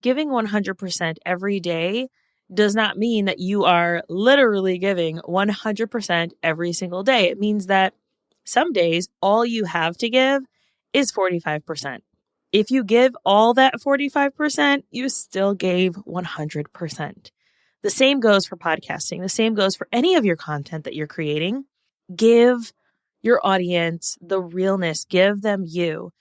giving 100% every day does not mean that you are literally giving 100% every single day. It means that some days all you have to give is 45%. If you give all that 45%, you still gave 100%. The same goes for podcasting. The same goes for any of your content that you're creating. Give your audience the realness. Give them you.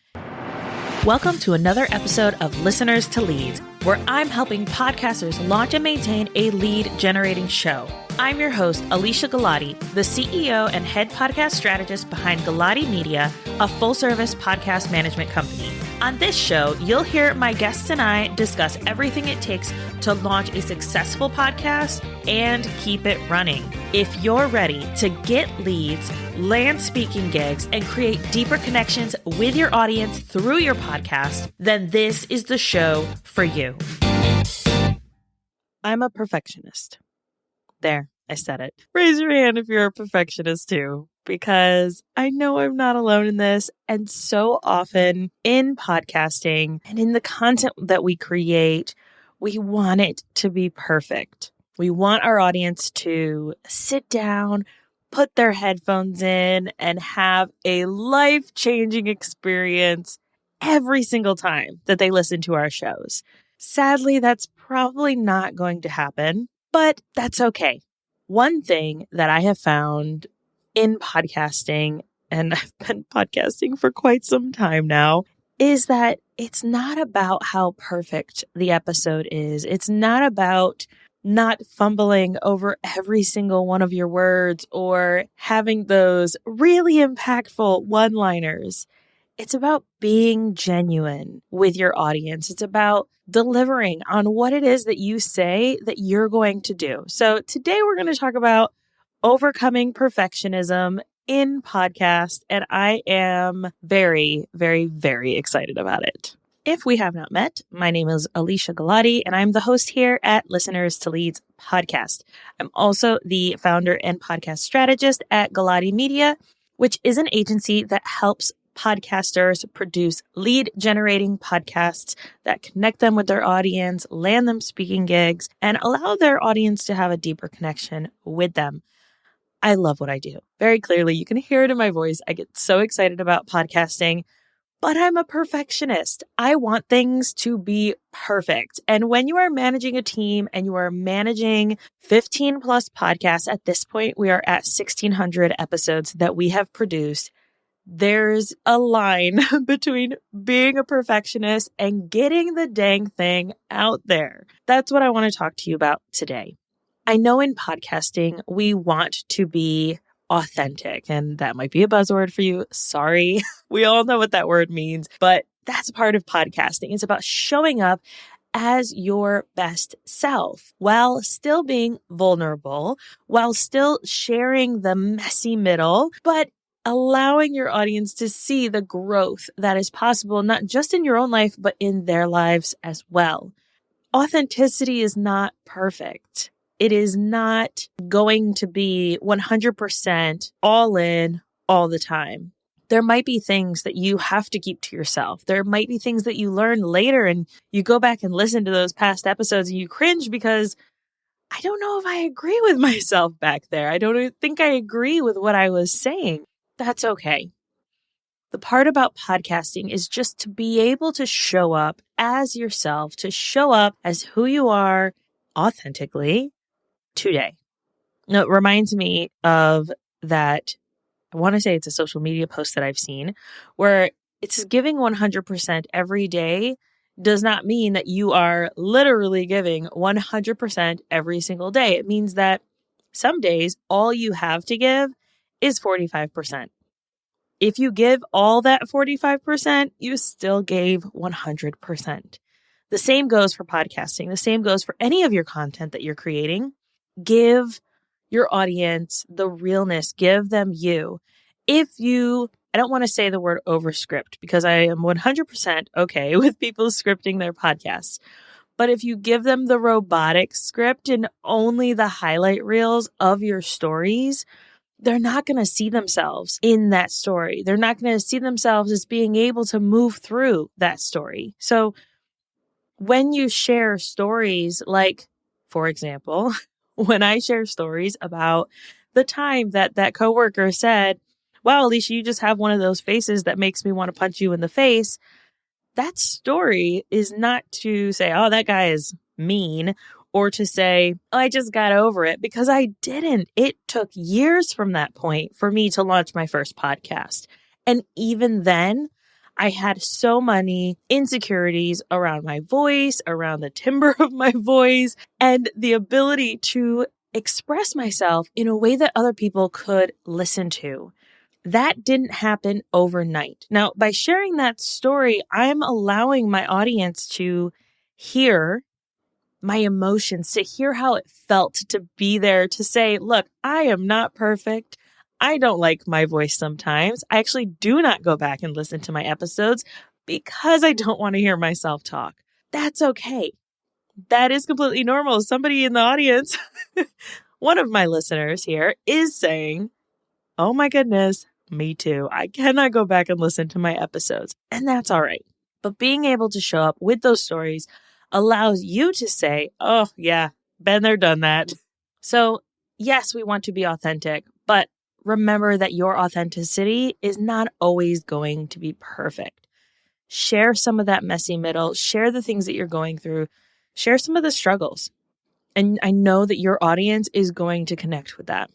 Welcome to another episode of Listeners to Leads, where I'm helping podcasters launch and maintain a lead generating show. I'm your host, Alicia Galati, the CEO and head podcast strategist behind Galati Media, a full-service podcast management company. On this show, you'll hear my guests and I discuss everything it takes to launch a successful podcast and keep it running. If you're ready to get leads, land speaking gigs, and create deeper connections with your audience through your podcast, then this is the show for you. I'm a perfectionist. There, I said it. Raise your hand if you're a perfectionist too, because I know I'm not alone in this. And so often in podcasting and in the content that we create, we want it to be perfect. We want our audience to sit down, put their headphones in, and have a life-changing experience every single time that they listen to our shows. Sadly, that's probably not going to happen, but that's okay. One thing that I have found in podcasting, and I've been podcasting for quite some time now, is that it's not about how perfect the episode is. It's not about not fumbling over every single one of your words or having those really impactful one-liners. It's about being genuine with your audience. It's about delivering on what it is that you say that you're going to do. So today we're going to talk about overcoming perfectionism in podcast, and I am very, very, very excited about it. If we have not met, my name is Alicia Galati, and I'm the host here at Listeners to Leads podcast. I'm also the founder and podcast strategist at Galati Media, which is an agency that helps podcasters produce lead generating podcasts that connect them with their audience, land them speaking gigs, and allow their audience to have a deeper connection with them. I love what I do. Very clearly, you can hear it in my voice. I get so excited about podcasting, but I'm a perfectionist. I want things to be perfect. And when you are managing a team and you are managing 15 plus podcasts, at this point, we are at 1,600 episodes that we have produced. There's a line between being a perfectionist and getting the dang thing out there. That's what I want to talk to you about today. I know in podcasting, we want to be authentic, and that might be a buzzword for you. Sorry. We all know what that word means, but that's part of podcasting. It's about showing up as your best self while still being vulnerable, while still sharing the messy middle, but allowing your audience to see the growth that is possible, not just in your own life, but in their lives as well. Authenticity is not perfect. It is not going to be 100% all in all the time. There might be things that you have to keep to yourself. There might be things that you learn later and you go back and listen to those past episodes and you cringe because I don't know if I agree with myself back there. I don't think I agree with what I was saying. That's okay. The part about podcasting is just to be able to show up as yourself, to show up as who you are authentically today. Now, it reminds me of that, I want to say it's a social media post that I've seen, where it's giving 100% every day does not mean that you are literally giving 100% every single day. It means that some days all you have to give is 45%. If you give all that 45%, you still gave 100%. The same goes for podcasting. The same goes for any of your content that you're creating. Give your audience the realness. Give them you. I don't want to say the word overscript because I am 100% okay with people scripting their podcasts. But if you give them the robotic script and only the highlight reels of your stories, they're not going to see themselves in that story. They're not going to see themselves as being able to move through that story. So When you share stories, like, for example, when I share stories about the time that coworker said, wow, Alicia, you just have one of those faces that makes me want to punch you in the face. That story is not to say, oh, that guy is mean, or to say, oh, I just got over it, because I didn't. It took years from that point for me to launch my first podcast. And even then, I had so many insecurities around my voice, around the timbre of my voice, and the ability to express myself in a way that other people could listen to. That didn't happen overnight. Now, by sharing that story, I'm allowing my audience to hear my emotions, to hear how it felt to be there, to say, look, I am not perfect. I don't like my voice sometimes. I actually do not go back and listen to my episodes because I don't want to hear myself talk. That's okay. That is completely normal. Somebody in the audience, one of my listeners here, is saying, oh my goodness, me too. I cannot go back and listen to my episodes, and that's all right. But being able to show up with those stories allows you to say, oh yeah, been there, done that. So yes, we want to be authentic, but remember that your authenticity is not always going to be perfect. Share some of that messy middle, share the things that you're going through, share some of the struggles. And I know that your audience is going to connect with that.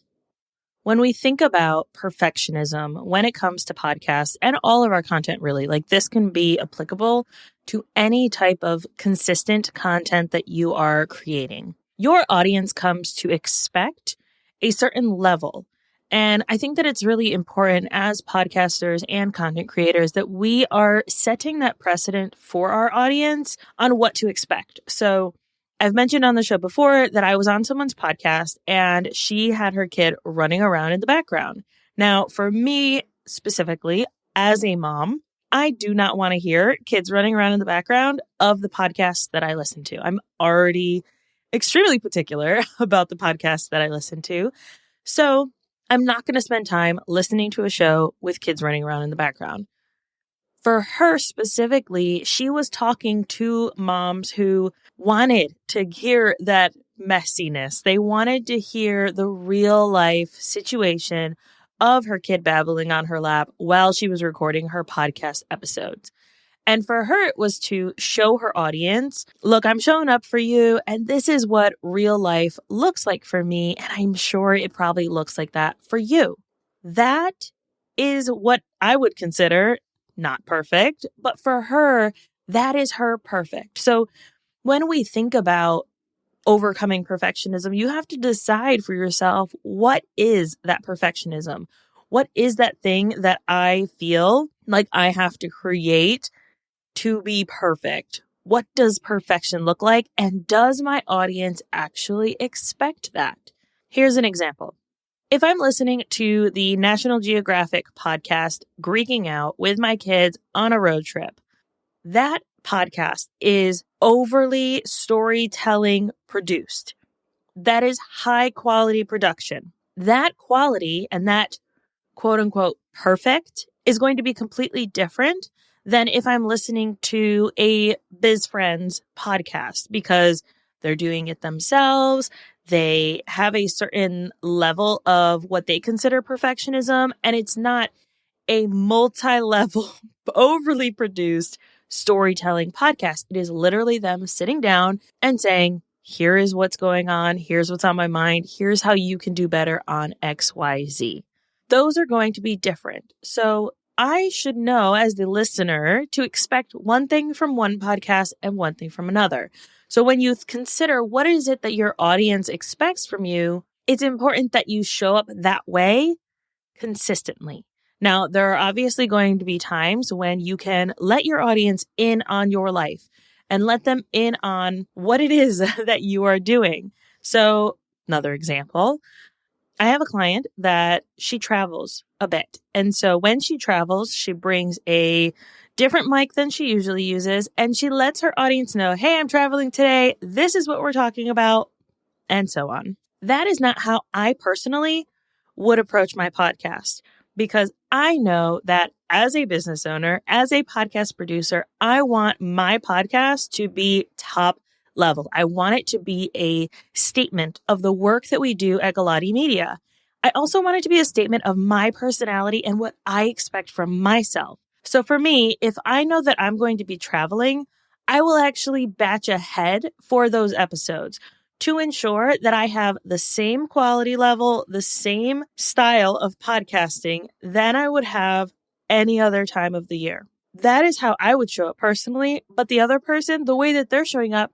When we think about perfectionism, when it comes to podcasts and all of our content, really, like this can be applicable to any type of consistent content that you are creating. Your audience comes to expect a certain level. And I think that it's really important as podcasters and content creators that we are setting that precedent for our audience on what to expect. So I've mentioned on the show before that I was on someone's podcast and she had her kid running around in the background. Now, for me specifically, as a mom, I do not want to hear kids running around in the background of the podcasts that I listen to. I'm already extremely particular about the podcasts that I listen to. So I'm not going to spend time listening to a show with kids running around in the background. For her specifically, she was talking to moms who wanted to hear that messiness. They wanted to hear the real life situation of her kid babbling on her lap while she was recording her podcast episodes. And for her, it was to show her audience, look, I'm showing up for you, and this is what real life looks like for me. And I'm sure it probably looks like that for you. That is what I would consider not perfect, but for her, that is her perfect. So when we think about overcoming perfectionism, you have to decide for yourself, what is that perfectionism? What is that thing that I feel like I have to create to be perfect? What does perfection look like? And does my audience actually expect that? Here's an example. If I'm listening to the National Geographic podcast, Greeking Out with my kids on a road trip, that podcast is overly storytelling produced. That is high quality production. That quality and that quote unquote perfect is going to be completely different than if I'm listening to a Biz Friends podcast because they're doing it themselves. They have a certain level of what they consider perfectionism, and it's not a multi-level, overly produced storytelling podcast. It is literally them sitting down and saying, here is what's going on. Here's what's on my mind. Here's how you can do better on XYZ. Those are going to be different. So I should know as the listener to expect one thing from one podcast and one thing from another. So when you consider what is it that your audience expects from you, it's important that you show up that way consistently. Now, there are obviously going to be times when you can let your audience in on your life and let them in on what it is that you are doing. So another example, I have a client that she travels a bit. And so when she travels, she brings a different mic than she usually uses, and she lets her audience know, hey, I'm traveling today. This is what we're talking about, and so on. That is not how I personally would approach my podcast, because I know that as a business owner, as a podcast producer, I want my podcast to be top level. I want it to be a statement of the work that we do at Galati Media. I also want it to be a statement of my personality and what I expect from myself. So for me, if I know that I'm going to be traveling, I will actually batch ahead for those episodes to ensure that I have the same quality level, the same style of podcasting than I would have any other time of the year. That is how I would show up personally, but the other person, the way that they're showing up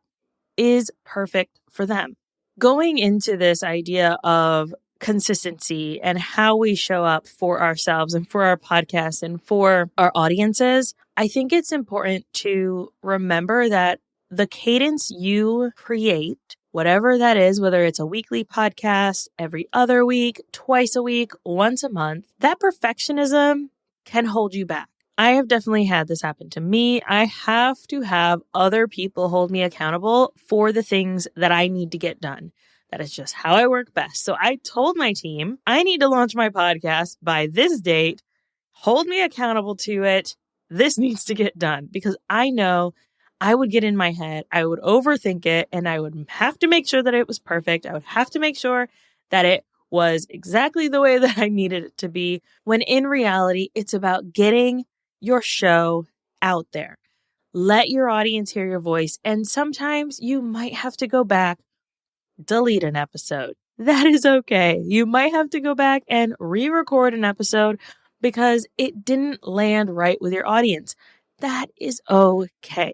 is perfect for them. Going into this idea of consistency and how we show up for ourselves and for our podcast and for our audiences, I think it's important to remember that the cadence you create, whatever that is, whether it's a weekly podcast, every other week, twice a week, once a month, that perfectionism can hold you back. I have definitely had this happen to me. I have to have other people hold me accountable for the things that I need to get done. That is just how I work best. So I told my team, I need to launch my podcast by this date. Hold me accountable to it. This needs to get done because I know I would get in my head. I would overthink it and I would have to make sure that it was perfect. I would have to make sure that it was exactly the way that I needed it to be, when in reality, it's about getting your show out there. Let your audience hear your voice. And sometimes you might have to go back, delete an episode. That is okay. You might have to go back and re-record an episode because it didn't land right with your audience. That is okay.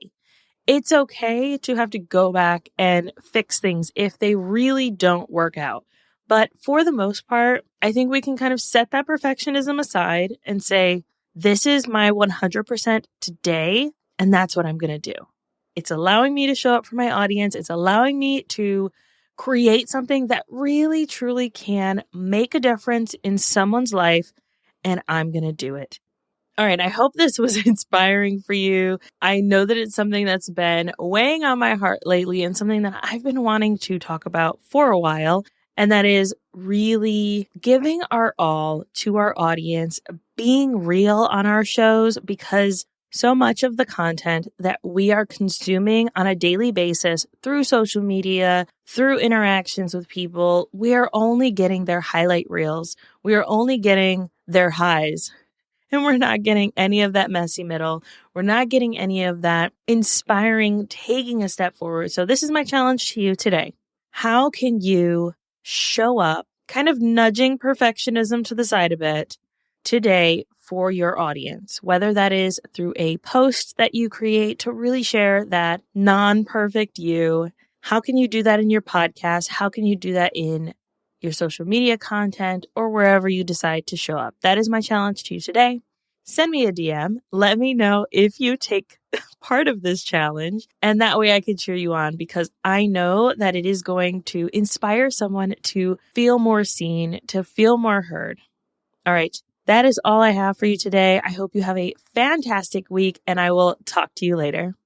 It's okay to have to go back and fix things if they really don't work out. But for the most part, I think we can kind of set that perfectionism aside and say, this is my 100% today, and that's what I'm going to do. It's allowing me to show up for my audience. It's allowing me to create something that really, truly can make a difference in someone's life, and I'm going to do it. All right, I hope this was inspiring for you. I know that it's something that's been weighing on my heart lately and something that I've been wanting to talk about for a while. And that is really giving our all to our audience, being real on our shows, because so much of the content that we are consuming on a daily basis through social media, through interactions with people, we are only getting their highlight reels. We are only getting their highs. And we're not getting any of that messy middle. We're not getting any of that inspiring, taking a step forward. So this is my challenge to you today. How can you show up, kind of nudging perfectionism to the side a bit today for your audience, whether that is through a post that you create to really share that non-perfect you? How can you do that in your podcast? How can you do that in your social media content or wherever you decide to show up? That is my challenge to you today. Send me a DM. Let me know if you take part of this challenge, and that way I can cheer you on, because I know that it is going to inspire someone to feel more seen, to feel more heard. All right. That is all I have for you today. I hope you have a fantastic week, and I will talk to you later.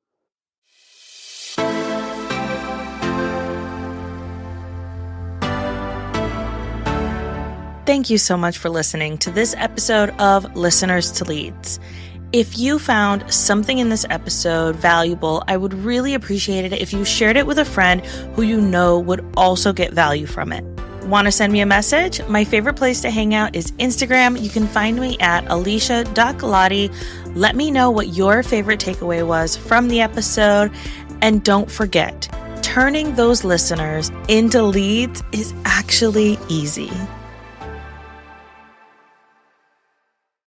Thank you so much for listening to this episode of Listeners to Leads. If you found something in this episode valuable, I would really appreciate it if you shared it with a friend who you know would also get value from it. Want to send me a message? My favorite place to hang out is Instagram. You can find me at alicia.galati. Let me know what your favorite takeaway was from the episode. And don't forget, turning those listeners into leads is actually easy.